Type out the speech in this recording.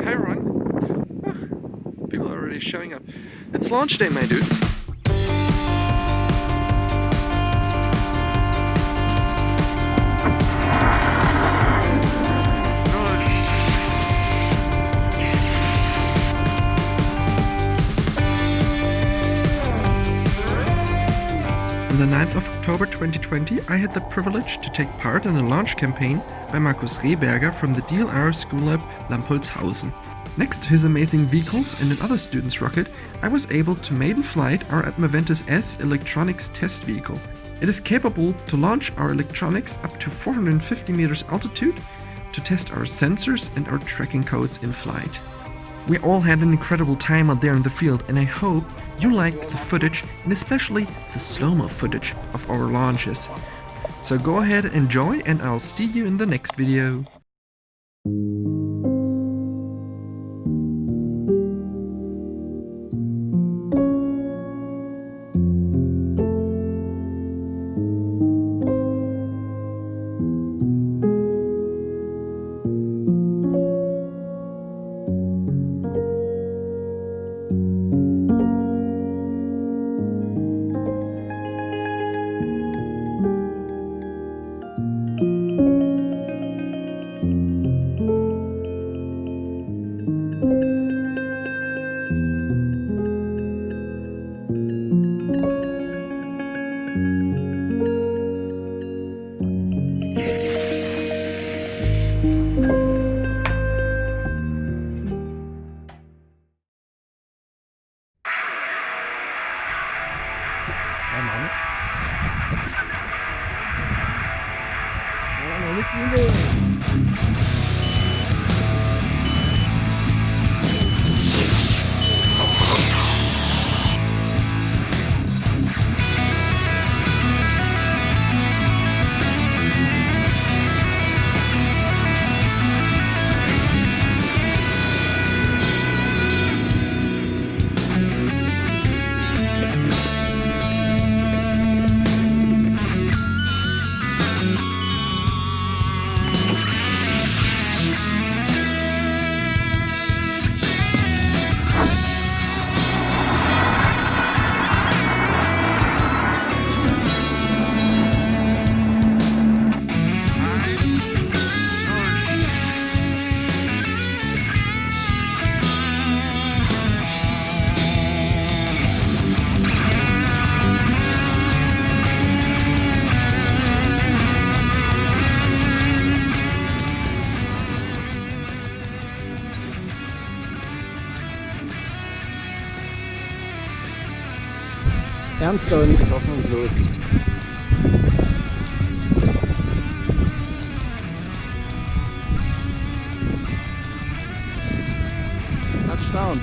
Hi everyone. People are already showing up. It's launch day, my dudes. On the 9th of October 2020, I had the privilege to take part in the launch campaign by Markus Rehberger from the DLR School Lab Lampoldshausen. Next to his amazing vehicles and another student's rocket, I was able to maiden flight our Atmoventus S electronics test vehicle. It is capable to launch our electronics up to 450 meters altitude to test our sensors and our tracking codes in flight. We all had an incredible time out there in the field, and I hope you liked the footage and especially the slow-mo footage of our launches. So go ahead, enjoy, and I'll see you in the next video. Ernst aber nicht hoffnungslos. Touchdown.